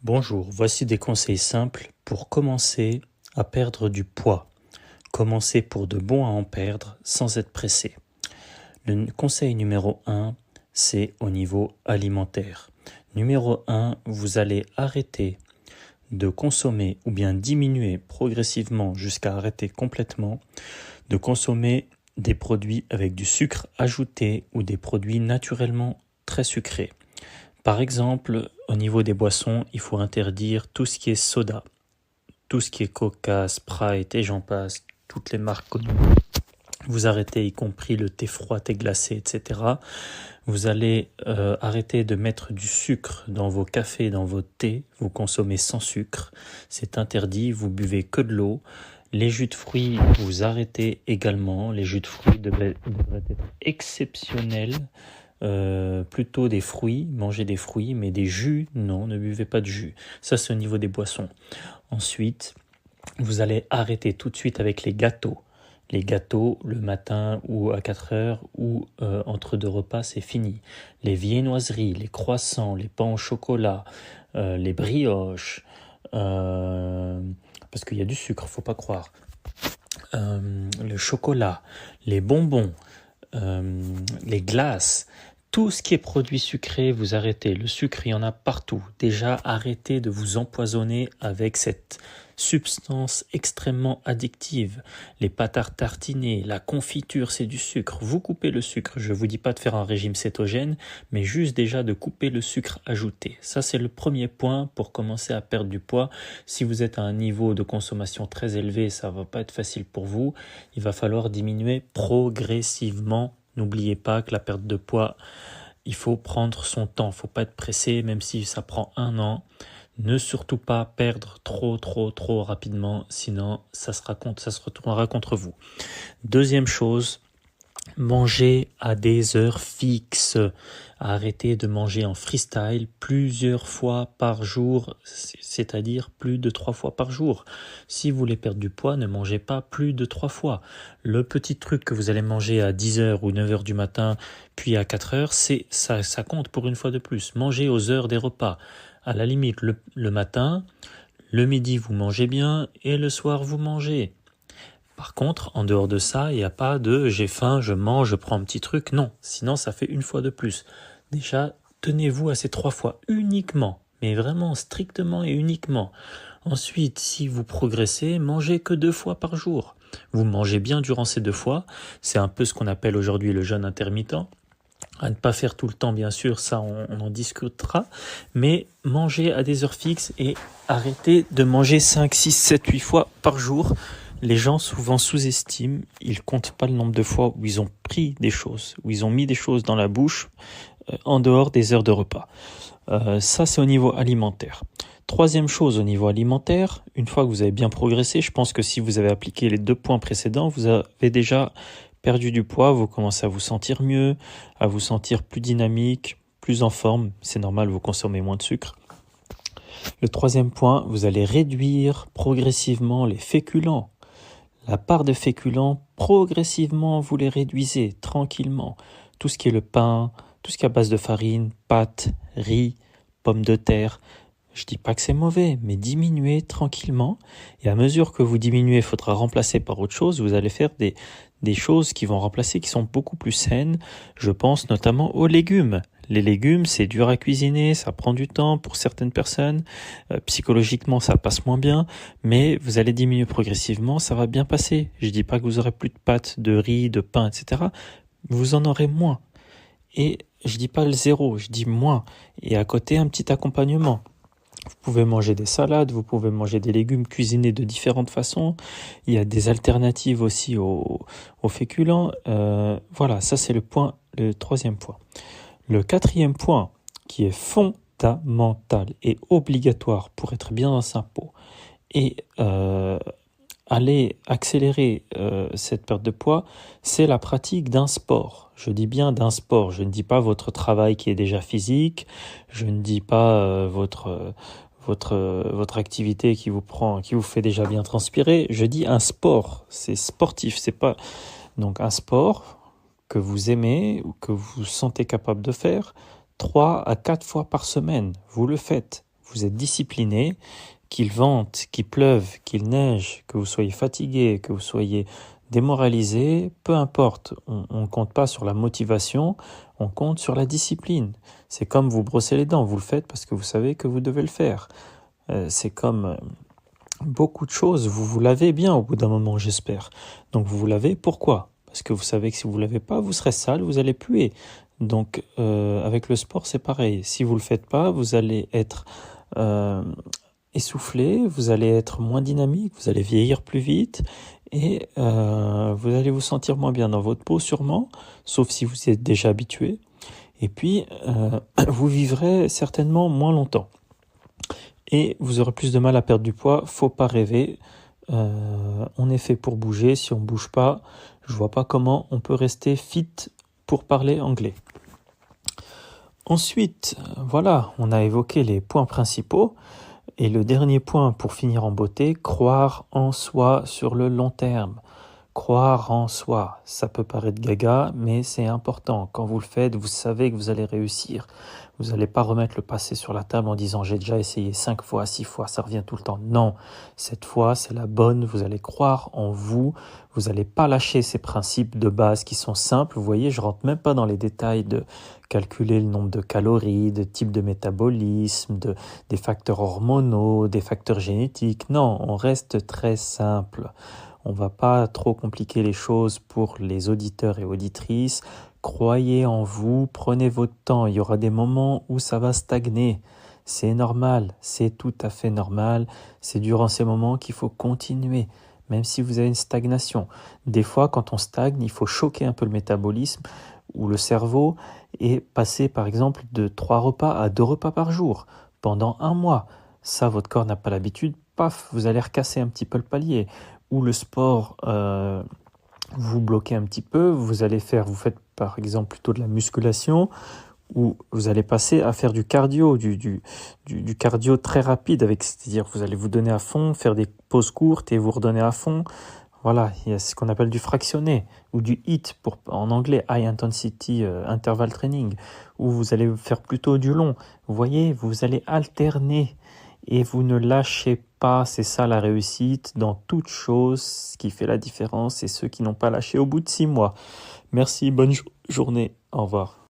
Bonjour, voici des conseils simples pour commencer à perdre du poids. Commencer pour de bon à en perdre sans être pressé. Le conseil numéro 1, c'est au niveau alimentaire. Numéro 1, vous allez arrêter de consommer ou bien diminuer progressivement jusqu'à arrêter complètement de consommer des produits avec du sucre ajouté ou des produits naturellement très sucrés. Par exemple, au niveau des boissons, il faut interdire tout ce qui est soda, tout ce qui est Coca, Sprite et j'en passe, toutes les marques connues. Vous arrêtez, y compris le thé froid, thé glacé, etc. Vous allez arrêter de mettre du sucre dans vos cafés, dans vos thés. Vous consommez sans sucre, c'est interdit. Vous buvez que de l'eau. Les jus de fruits, vous arrêtez également. Les jus de fruits devraient être exceptionnels. Plutôt des fruits, mangez des fruits, mais des jus, non, ne buvez pas de jus. Ça, c'est au niveau des boissons. Ensuite, vous allez arrêter tout de suite avec les gâteaux. Les gâteaux, le matin ou à 4 heures ou entre deux repas, c'est fini. Les viennoiseries, les croissants, les pains au chocolat, les brioches, parce qu'il y a du sucre, faut pas croire. Le chocolat, les bonbons, les glaces, tout ce qui est produit sucré, vous arrêtez. Le sucre, il y en a partout. Déjà, arrêtez de vous empoisonner avec cette substance extrêmement addictive. Les pâtes à tartiner, la confiture, c'est du sucre. Vous coupez le sucre. Je ne vous dis pas de faire un régime cétogène, mais juste déjà de couper le sucre ajouté. Ça, c'est le premier point pour commencer à perdre du poids. Si vous êtes à un niveau de consommation très élevé, ça ne va pas être facile pour vous. Il va falloir diminuer progressivement. N'oubliez pas que la perte de poids, il faut prendre son temps. Il ne faut pas être pressé, même si ça prend 1 an. Ne surtout pas perdre trop rapidement, sinon ça se retournera contre vous. Deuxième chose, manger à des heures fixes. Arrêtez de manger en freestyle plusieurs fois par jour, c'est-à-dire plus de 3 fois par jour. Si vous voulez perdre du poids, ne mangez pas plus de 3 fois. Le petit truc que vous allez manger à 10h ou 9h du matin, puis à 4h, ça compte pour une fois de plus. Mangez aux heures des repas. À la limite, le matin, le midi, vous mangez bien et le soir, vous mangez. Par contre, en dehors de ça, il n'y a pas de j'ai faim, je mange, je prends un petit truc. Non, sinon ça fait une fois de plus. Déjà, tenez-vous à ces 3 fois uniquement, mais vraiment strictement et uniquement. Ensuite, si vous progressez, mangez que 2 fois par jour. Vous mangez bien durant ces 2 fois. C'est un peu ce qu'on appelle aujourd'hui le jeûne intermittent. À ne pas faire tout le temps, bien sûr, ça on en discutera, mais mangez à des heures fixes et arrêtez de manger 5, 6, 7, 8 fois par jour. Les gens souvent sous-estiment, ils comptent pas le nombre de fois où ils ont pris des choses, où ils ont mis des choses dans la bouche en dehors des heures de repas. Ça, c'est au niveau alimentaire. Troisième chose au niveau alimentaire, une fois que vous avez bien progressé, je pense que si vous avez appliqué les 2 points précédents, vous avez déjà perdu du poids, vous commencez à vous sentir mieux, à vous sentir plus dynamique, plus en forme. C'est normal, vous consommez moins de sucre. Le troisième point, vous allez réduire progressivement les féculents. La part de féculents, progressivement, vous les réduisez tranquillement. Tout ce qui est le pain, tout ce qui est à base de farine, pâtes, riz, pommes de terre. Je dis pas que c'est mauvais, mais diminuez tranquillement. Et à mesure que vous diminuez, il faudra remplacer par autre chose. Vous allez faire des choses qui vont remplacer, qui sont beaucoup plus saines. Je pense notamment aux légumes. Les légumes, c'est dur à cuisiner, ça prend du temps pour certaines personnes. Psychologiquement, ça passe moins bien, mais vous allez diminuer progressivement, ça va bien passer. Je dis pas que vous aurez plus de pâtes, de riz, de pain, etc. Vous en aurez moins. Et je dis pas le zéro, je dis moins. Et à côté, un petit accompagnement. Vous pouvez manger des salades, vous pouvez manger des légumes cuisinés de différentes façons. Il y a des alternatives aussi aux féculents. Voilà, ça c'est le troisième point. Le quatrième point, qui est fondamental et obligatoire pour être bien dans sa peau et aller accélérer cette perte de poids, c'est la pratique d'un sport. Je dis bien d'un sport, je ne dis pas votre travail qui est déjà physique, je ne dis pas votre activité qui vous fait déjà bien transpirer, je dis un sport, c'est sportif, c'est pas donc un sport que vous aimez ou que vous vous sentez capable de faire 3 à 4 fois par semaine, vous le faites. vous êtes discipliné, qu'il vente, qu'il pleuve, qu'il neige, que vous soyez fatigué, que vous soyez démoralisé, peu importe, on ne compte pas sur la motivation, on compte sur la discipline. C'est comme vous brossez les dents, vous le faites parce que vous savez que vous devez le faire. C'est comme beaucoup de choses, vous vous lavez bien au bout d'un moment, j'espère. Donc vous vous lavez, pourquoi? Parce que vous savez que si vous ne vous lavez pas, vous serez sale, vous allez puer. Donc avec le sport, c'est pareil. Si vous ne le faites pas, vous allez être essoufflé, vous allez être moins dynamique, vous allez vieillir plus vite et vous allez vous sentir moins bien dans votre peau sûrement, sauf si vous êtes déjà habitué. Et puis, vous vivrez certainement moins longtemps. Et vous aurez plus de mal à perdre du poids. Faut pas rêver. On est fait pour bouger. Si on bouge pas, je vois pas comment on peut rester fit pour parler anglais. Ensuite, voilà, on a évoqué les points principaux. Et le dernier point pour finir en beauté, croire en soi sur le long terme. Croire en soi, ça peut paraître gaga, mais c'est important. Quand vous le faites, vous savez que vous allez réussir. Vous n'allez pas remettre le passé sur la table en disant « j'ai déjà essayé 5 fois, 6 fois, ça revient tout le temps ». Non, cette fois, c'est la bonne. Vous allez croire en vous. Vous n'allez pas lâcher ces principes de base qui sont simples. Vous voyez, je rentre même pas dans les détails de calculer le nombre de calories, de type de métabolisme, des facteurs hormonaux, des facteurs génétiques. Non, on reste très simple. On va pas trop compliquer les choses pour les auditeurs et auditrices. Croyez en vous, prenez votre temps. Il y aura des moments où ça va stagner. C'est normal, c'est tout à fait normal. C'est durant ces moments qu'il faut continuer, même si vous avez une stagnation. Des fois, quand on stagne, il faut choquer un peu le métabolisme ou le cerveau et passer par exemple de 3 repas à 2 repas par jour pendant 1 mois. Ça, votre corps n'a pas l'habitude. Paf, vous allez recasser un petit peu le palier. Ou le sport, vous bloquez un petit peu, vous faites par exemple plutôt de la musculation, ou vous allez passer à faire du cardio, du cardio très rapide, c'est-à-dire vous allez vous donner à fond, faire des pauses courtes et vous redonner à fond. Voilà, il y a ce qu'on appelle du fractionné, ou du HIIT, en anglais, High Intensity Interval Training, où vous allez faire plutôt du long. Vous voyez, vous allez alterner. Et vous ne lâchez pas, c'est ça la réussite dans toute chose. Ce qui fait la différence, c'est ceux qui n'ont pas lâché au bout de 6 mois. Merci, bonne journée, au revoir.